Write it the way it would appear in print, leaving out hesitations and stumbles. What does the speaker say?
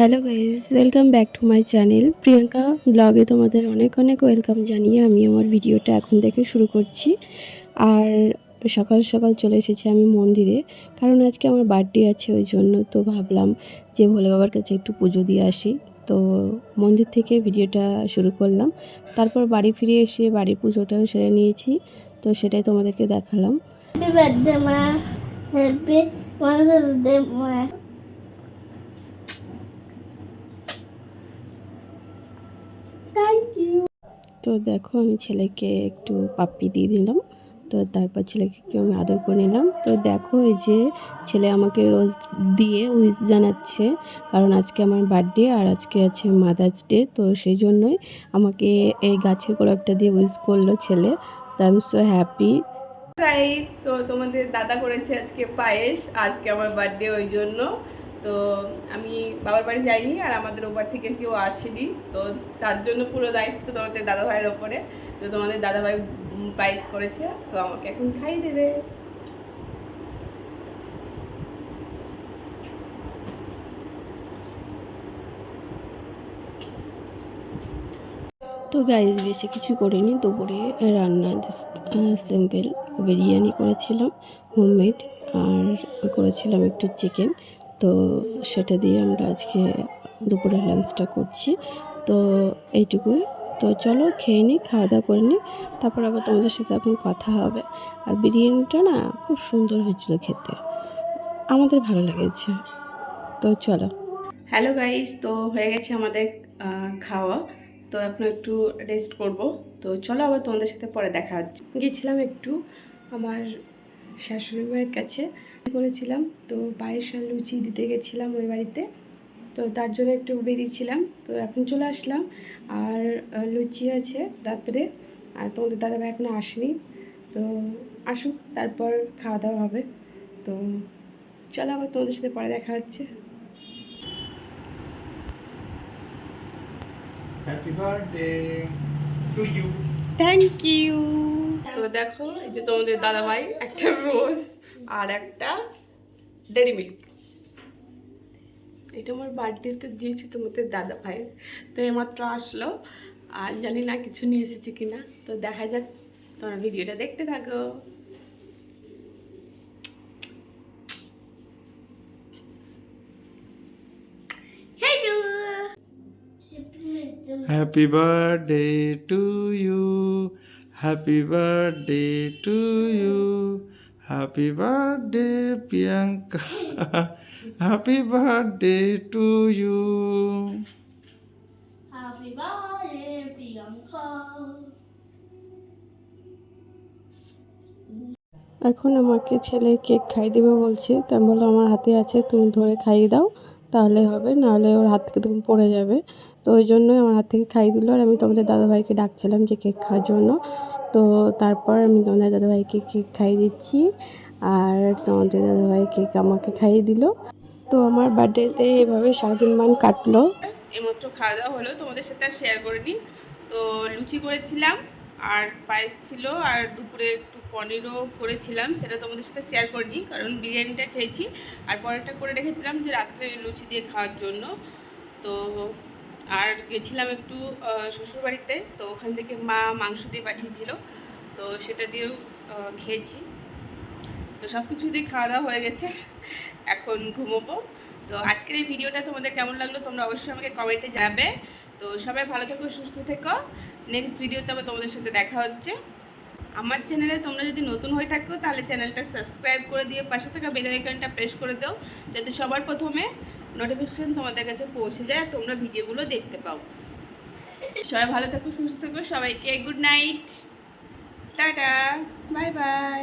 Hello guys, welcome back to my channel Priyanka ব্লগে। তোমাদের অনেক অনেক ওয়েলকাম জানিয়ে আমি আমার ভিডিওটা এখন থেকে শুরু করছি। আর সকাল সকাল চলে এসেছি আমি মন্দিরে, কারণ আজকে আমার বার্থডে আছে, ওই জন্য তো ভাবলাম যে ভোলে বাবার কাছে একটু পুজো দিয়ে আসি। তো মন্দির থেকে ভিডিওটা শুরু করলাম। তারপর বাড়ি ফিরে এসে বাড়ির পুজোটাও সেরে নিয়েছি, তো সেটাই তোমাদেরকে দেখালাম। তো দেখো, আমি ছেলেকে একটু পাপ্পি দিয়ে দিলাম। তো তারপর ছেলেকে একটু আমি আদর করে নিলাম। তো দেখো, এই যে ছেলে আমাকে রোজ দিয়ে উইশ জানাচ্ছে, কারণ আজকে আমার বার্থডে আর আজকে আছে মাদার্স ডে। তো সেই জন্যই আমাকে এই গাছের গোলাপটা দিয়ে উইশ করলো ছেলে। তো I am so happy. Guys, তো তোমাদের দাদা করেছে আজকে পায়েস, আজকে আমার বার্থডে, ওই জন্য তো আমি বাবার বাড়ি যাইনি আর আমাদের ওপার থেকে কেউ আসেনি, তো তার জন্য পুরো দায়িত্ব তোমাদের দাদা ভাইয়ের ওপরে। তো তোমাদের দাদা ভাই পায়েস করেছে, তো আমাকে এখন খাইয়ে দেবে। তো গাইজ, বেশি কিছু করিনি, দুপুরে রান্না জাস্ট সিম্পল বিরিয়ানি করেছিলাম হোমমেড, আর করেছিলাম একটু চিকেন। তো সেটা দিয়ে আমরা আজকে দুপুরের লাঞ্চটা করছি। তো এইটুকুই। তো চলো খেয়ে নিই, খাওয়া দাওয়া করে নিই, তারপর আবার তোমাদের সাথে এখন কথা হবে। আর বিরিয়ানিটা না খুব সুন্দর হয়েছিল খেতে, আমাদের ভালো লেগেছে। তো চলো। হ্যালো গাইস, তো হয়ে গেছে আমাদের খাওয়া। তো এখন একটু রেস্ট করব। তো চলো আবার তোমাদের সাথে পরে দেখা হচ্ছে। গেছিলাম একটু আমার শাশুড়ি মায়ের কাছে, করেছিলাম তো পায়েস আর লুচি দিতে গেছিলাম ওই বাড়িতে। তো তার জন্য একটু বেরিয়েছিলাম, তো এখন চলে আসলাম। আর লুচি আছে রাত্রে, আর তোমাদের দাদাভাই এখনও আসেনি। তো আসুক, তারপর খাওয়া দাওয়া হবে। তো চলো আবার তোমাদের সাথে পরে দেখা হচ্ছে। Happy birthday to you. Thank you. তো দেখো, এই যে তোমাদের দাদাভাই একটা রোজ আর একটা ডেরি মিল্ক, এটা আমার বার্থডেতে দিয়েছি তোমাদের দাদাভাই। তো এইমাত্র আসলো, আর জানি না কিছু নিয়ে এসেছি কিনা, তো দেখা যাক। তোমরা ভিডিওটা দেখতে থাকো। Happy birthday to you, happy birthday to you, happy birthday Priyanka, happy birthday to you. Happy birthday, Priyanka. এখন আমাকে ছেলে কেক খাইয়ে দেবে বলছে, তো আমি বললাম আমার হাতে আছে, তুমি ধরে খাইয়ে দাও, তাহলে হবে, নাহলে ওর হাত থেকে তখন পড়ে যাবে। তো ওই জন্যই আমার হাত থেকে খাইয়ে দিল। আর আমি তোমাদের দাদাভাইকে ডাকছিলাম যে কেক খাওয়ার জন্য। তো তারপর আমি তোমাদের দাদাভাইকে কেক খাইয়ে দিচ্ছি, আর তোমাদের দাদাভাই কেক আমাকে খাইয়ে দিল। তো আমার বার্থডেতে এভাবে সারাদিন মান কাটলো। এইমাত্র খাওয়া দাওয়া হলো, তোমাদের সাথে আর শেয়ার করিনি। তো লুচি করেছিলাম আর পায়েস ছিল, আর দুপুরে একটু পনিরও করেছিলাম, সেটা তোমাদের সাথে শেয়ার করিনি কারণ বিরিয়ানিটা খেয়েছি। আর পরেরটা করে রেখেছিলাম যে রাত্রে লুচি দিয়ে খাওয়ার জন্য। তো আর গেছিলাম একটু শ্বশুরবাড়িতে, তো ওখান থেকে মা মাংস দিয়ে পাঠিয়েছিল, তো সেটা দিয়েও খেয়েছি। তো সব কিছু দিয়ে খাওয়া দাওয়া হয়ে গেছে, এখন ঘুমোবো। তো আজকের এই ভিডিওটা তোমাদের কেমন লাগলো তোমরা অবশ্যই আমাকে কমেন্টে জানাবে। তো সবাই ভালো থেকো, সুস্থ থেকো। নেক্সট ভিডিওতে আবার তোমাদের সাথে দেখা হচ্ছে। আমার চ্যানেলে তোমরা যদি নতুন হয়ে থাকো তাহলে চ্যানেলটা সাবস্ক্রাইব করে দিয়ে পাশে থাকা বেল আইকনটা প্রেস করে দাও, যাতে সবার প্রথমে নোটিফিকেশন তোমাদের কাছে পৌঁছে যায় আর তোমরা ভিডিওগুলো দেখতে পাও। সবাই ভালো থাকো, সুস্থ থেকো, সবাইকে good night, tata, bye bye.